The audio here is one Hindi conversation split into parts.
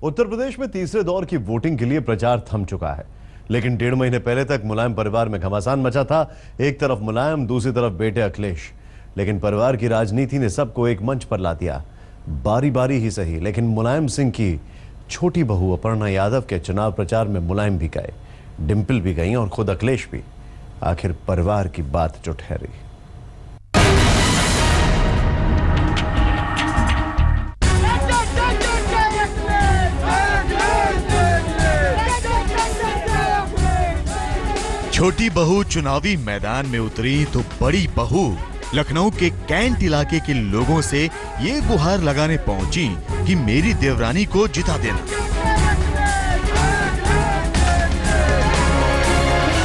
उत्तर प्रदेश में तीसरे दौर की वोटिंग के लिए प्रचार थम चुका है, लेकिन 1.5 महीने पहले तक मुलायम परिवार में घमासान मचा था। एक तरफ मुलायम, दूसरी तरफ बेटे अखिलेश। लेकिन परिवार की राजनीति ने सबको एक मंच पर ला दिया। बारी बारी ही सही, लेकिन मुलायम सिंह की छोटी बहू अपर्णा यादव के चुनाव प्रचार में मुलायम भी गए, डिंपल भी गई और खुद अखिलेश भी। आखिर परिवार की बात जो ठहरी। छोटी बहू चुनावी मैदान में उतरी तो बड़ी बहू लखनऊ के कैंट इलाके के लोगों से ये गुहार लगाने पहुंची कि मेरी देवरानी को जिता देना।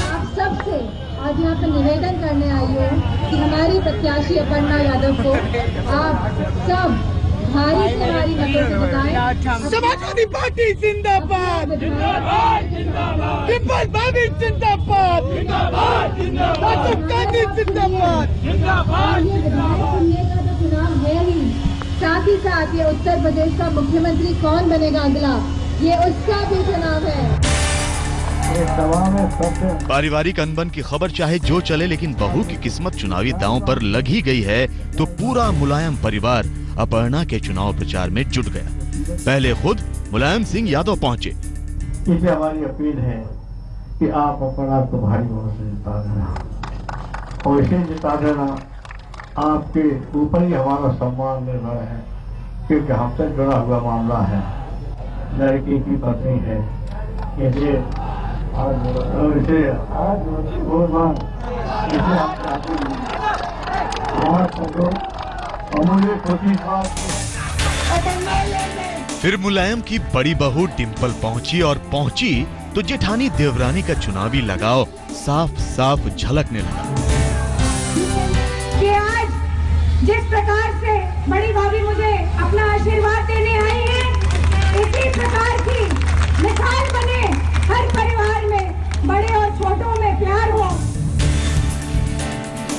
आप सबसे आज यहाँ पर निवेदन करने आई हूँ कि हमारी प्रत्याशी अपर्णा यादव को आप सब भारी से भारी मतों से जिताएं। समाजवादी पार्टी जिंदाबाद, जिंदाबाद, जिंदाबाद, डिंपल भाभी जिंदाबाद, जिंदाबाद, जिंदाबाद, जिंदाबाद, जिंदाबाद। ये विधायक का तो चुनाव है ही, साथ ही साथ ये उत्तर प्रदेश का मुख्यमंत्री कौन बनेगा अगला, ये उसका भी चुनाव है। पारिवारिक अनबन की खबर चाहे जो चले, लेकिन बहू की किस्मत चुनावी दांव पर लग ही गई है तो पूरा मुलायम परिवार अपर्णा के चुनाव प्रचार में जुट गया। पहले खुद मुलायम सिंह यादव पहुंचे। इसे हमारी अपील है कि आप अपर्णा को भारी वोट से जिता देना, और इसे जिता देना आपके ऊपर ही हमारा सम्मान निर्भर है, क्योंकि हमसे जुड़ा हुआ मामला है। लड़की की पत्नी है, इसे फिर मुलायम की बड़ी बहू डिंपल पहुंची, और पहुंची तो जेठानी देवरानी का चुनावी लगाव साफ साफ झलकने लगा। कि आज जिस प्रकार से बड़ी भाभी मुझे अपना आशीर्वाद देने आई है, इसी प्रकार की मिसाल बने हर परिवार में, बड़े और छोटों में प्यार हो।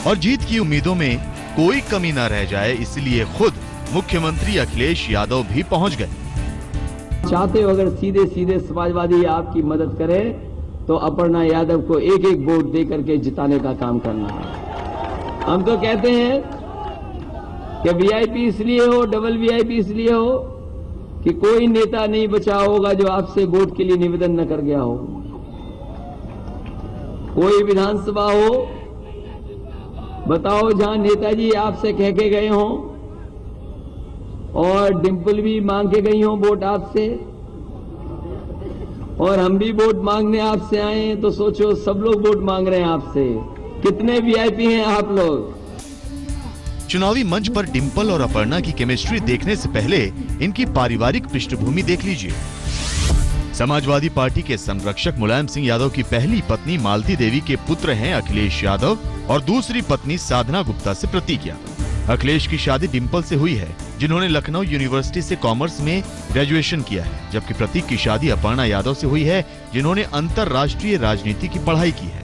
और जीत की उम्मीदों में कोई कमी न रह जाए, इसलिए खुद मुख्यमंत्री अखिलेश यादव भी पहुंच गए। चाहते हो अगर सीधे सीधे समाजवादी आपकी मदद करे तो अपर्णा यादव को एक एक वोट दे करके जिताने का काम करना है। हम तो कहते हैं कि वीआईपी इसलिए हो, डबल वीआईपी इसलिए हो कि कोई नेता नहीं बचा होगा जो आपसे वोट के लिए निवेदन न कर गया हो। कोई विधानसभा हो बताओ जहां नेताजी आपसे कह के गए हों और डिंपल भी मांग के गई हों वोट आपसे, और हम भी वोट मांगने आपसे आए हैं, तो सोचो सब लोग वोट मांग रहे हैं आपसे, कितने वीआईपी हैं आप लोग। चुनावी मंच पर डिंपल और अपर्णा की केमिस्ट्री देखने से पहले इनकी पारिवारिक पृष्ठभूमि देख लीजिए। समाजवादी पार्टी के संरक्षक मुलायम सिंह यादव की पहली पत्नी मालती देवी के पुत्र हैं अखिलेश यादव, और दूसरी पत्नी साधना गुप्ता से प्रतीक यादव। अखिलेश की शादी डिंपल से हुई है, जिन्होंने लखनऊ यूनिवर्सिटी से कॉमर्स में ग्रेजुएशन किया है, जबकि प्रतीक की शादी अपर्णा यादव से हुई है, जिन्होंने अंतर्राष्ट्रीय राजनीति की पढ़ाई की है।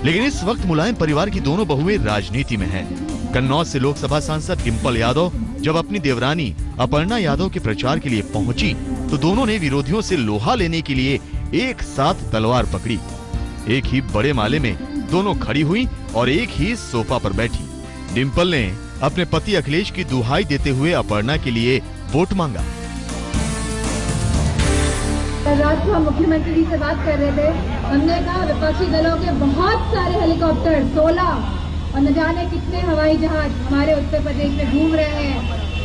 लेकिन इस वक्त मुलायम परिवार की दोनों बहुएं राजनीति में हैं। कन्नौज से लोकसभा सांसद डिंपल यादव जब अपनी देवरानी अपर्णा यादव के प्रचार के लिए पहुंची तो दोनों ने विरोधियों से लोहा लेने के लिए एक साथ तलवार पकड़ी। एक ही बड़े माले में दोनों खड़ी हुई और एक ही सोफा पर बैठी। डिंपल ने अपने पति अखिलेश की दुहाई देते हुए अपर्णा के लिए वोट मांगा। रात को हम मुख्यमंत्री जी से बात कर रहे थे, हमने कहा विपक्षी दलों के बहुत सारे हेलीकॉप्टर 16 और न जाने कितने हवाई जहाज हमारे उत्तर प्रदेश में घूम रहे हैं।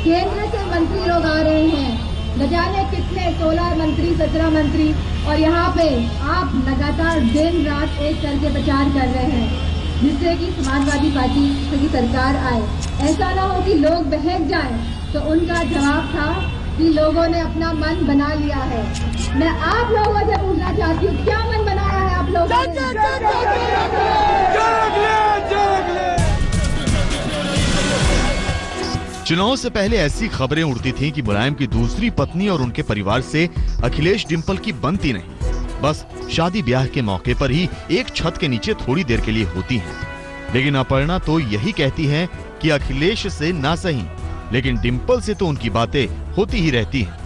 केंद्र से मंत्री लोग आ रहे हैं, न जाने कितने 16 मंत्री 17 मंत्री, और यहाँ पे आप लगातार दिन रात एक करके प्रचार कर रहे हैं जिससे कि समाजवादी पार्टी की सरकार आए। ऐसा ना हो कि लोग बहक जाएं। तो उनका जवाब था कि लोगों ने अपना मन बना लिया है। मैं आप लोगों से पूछना चाहती हूँ, क्या मन बनाया है आप लोगों ने? चुनाव से पहले ऐसी खबरें उड़ती थीं कि मुलायम की दूसरी पत्नी और उनके परिवार से अखिलेश डिंपल की बनती नहीं, बस शादी ब्याह के मौके पर ही एक छत के नीचे थोड़ी देर के लिए होती हैं। लेकिन अपर्णा तो यही कहती हैं कि अखिलेश से ना सही, लेकिन डिंपल से तो उनकी बातें होती ही रहती हैं।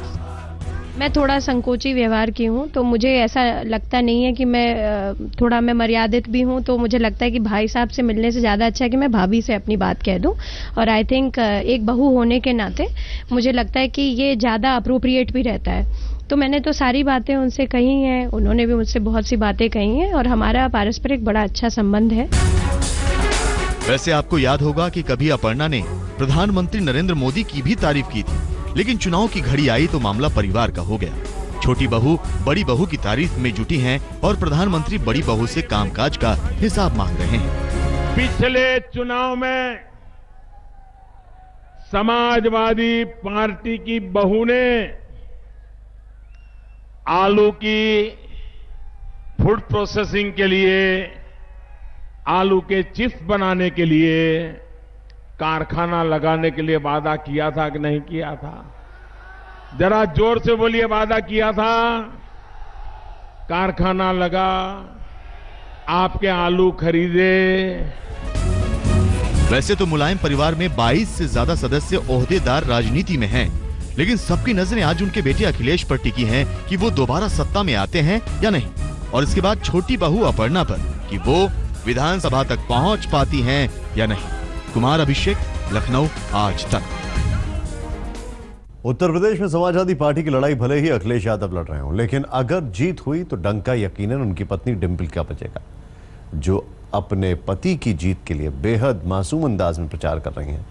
मैं थोड़ा संकोची व्यवहार की हूँ, तो मुझे ऐसा लगता नहीं है कि मैं मर्यादित भी हूँ, तो मुझे लगता है कि भाई साहब से मिलने से ज़्यादा अच्छा है कि मैं भाभी से अपनी बात कह दूँ। और आई थिंक एक बहू होने के नाते मुझे लगता है कि ये ज़्यादा अप्रोप्रिएट भी रहता है। तो मैंने तो सारी बातें उनसे कही हैं, उन्होंने भी मुझसे बहुत सी बातें कही हैं और हमारा पारस्परिक बड़ा अच्छा संबंध है। वैसे आपको याद होगा कि कभी अपर्णा ने प्रधानमंत्री नरेंद्र मोदी की भी तारीफ की थी, लेकिन चुनाव की घड़ी आई तो मामला परिवार का हो गया। छोटी बहू बड़ी बहू की तारीफ में जुटी हैं और प्रधानमंत्री बड़ी बहू से कामकाज का हिसाब मांग रहे हैं। पिछले चुनाव में समाजवादी पार्टी की बहू ने आलू की फूड प्रोसेसिंग के लिए, आलू के चिप्स बनाने के लिए कारखाना लगाने के लिए वादा किया था कि नहीं किया था? जरा जोर से बोलिए, वादा किया था? कारखाना लगा, आपके आलू खरीदे। वैसे तो मुलायम परिवार में 22 से ज्यादा सदस्य ओहदेदार राजनीति में हैं, लेकिन सबकी नजरें आज उनके बेटे अखिलेश पर टिकी हैं कि वो दोबारा सत्ता में आते हैं या नहीं, और इसके बाद छोटी बहू अपर्णा पर कि वो विधानसभा तक पहुंच पाती हैं या नहीं। कुमार अभिषेक, लखनऊ, आज तक। उत्तर प्रदेश में समाजवादी पार्टी की लड़ाई भले ही अखिलेश यादव लड़ रहे हों, लेकिन अगर जीत हुई तो डंका यकीनन उनकी पत्नी डिंपल का बजेगा, जो अपने पति की जीत के लिए बेहद मासूम अंदाज में प्रचार कर रही हैं।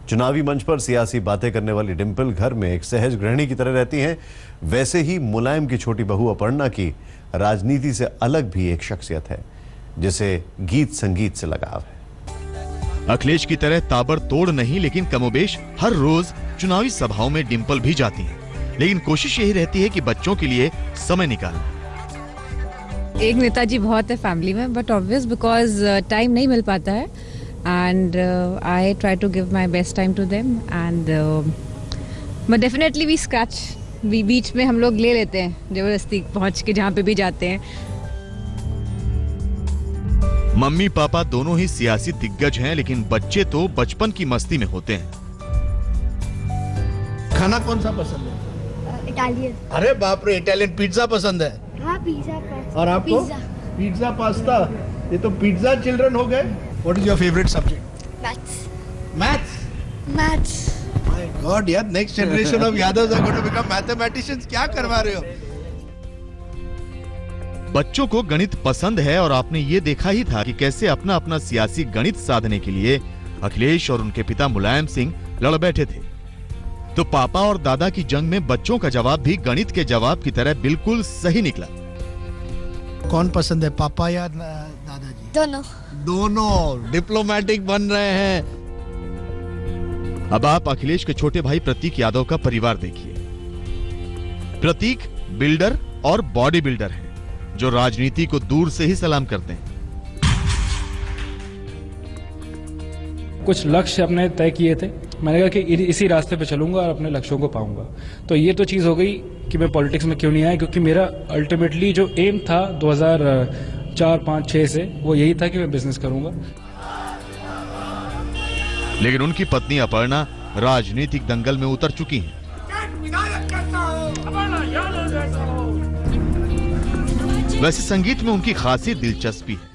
चुनावी मंच पर सियासी बातें करने वाली डिंपल घर में एक सहज गृहिणी की तरह रहती हैं। वैसे ही मुलायम की छोटी बहू अपर्णा की राजनीति से अलग भी एक शख्सियत है, जिसे गीत संगीत से लगाव है। अखिलेश की तरह ताबड़तोड़ नहीं, लेकिन कमोबेश हर रोज चुनावी सभाओं में डिंपल भी जाती हैं, लेकिन कोशिश यही रहती है कि बच्चों के लिए समय निकालें। एक नेताजी बहुत है फैमिली में, बट ऑब्वियस बिकॉज टाइम नहीं मिल पाता है, and I try to give my best time to them, and but definitely we scratch, बीच में हम लोग ले लेते हैं जबरदस्ती पहुंच के जहाँ पे भी जाते हैं। मम्मी पापा दोनों ही सियासी दिग्गज हैं, लेकिन बच्चे तो बचपन की मस्ती में होते हैं। खाना कौन सा पसंद है? इटालियन। अरे बाप रे, इटालियन पिज्जा पसंद है? हाँ, पिज्जा पास्ता। और आपको? Pizza pasta. ये तो पिज्जा चिल्ड्रन हो गए। What is your favourite subject? Maths. Maths? Maths. My god यार, next generation of Yadavs are going to become mathematicians. क्या करवा रहे हो? बच्चों को गणित पसंद है और आपने ये देखा ही था कि कैसे अपना अपना सियासी गणित साधने के लिए अखिलेश और उनके पिता मुलायम सिंह लड़ बैठे थे। तो पापा और दादा की जंग में बच्चों का जवाब भी गणित के जवाब की तरह बिल्कुल सही निकला। कौन पसंद है, पापा या दादाजी? दोनों। दोनों डिप्लोमेटिक बन रहे हैं। अब आप अखिलेश के छोटे भाई प्रतीक यादव का परिवार देखिए। प्रतीक बिल्डर और बॉडी बिल्डर है, जो राजनीति को दूर से ही सलाम करते हैं। कुछ लक्ष्य अपने तय किए थे, मैंने कहा कि इसी रास्ते पे चलूंगा और अपने लक्ष्यों को पाऊंगा। तो ये तो चीज हो गई कि मैं पॉलिटिक्स में क्यों नहीं आया, क्योंकि मेरा अल्टीमेटली जो एम था 2004, 5, 6 से, वो यही था कि मैं बिजनेस करूंगा। लेकिन उनकी पत्नी अपर्णा राजनीतिक दंगल में उतर चुकी हैं। वैसे संगीत में उनकी खासी दिलचस्पी है।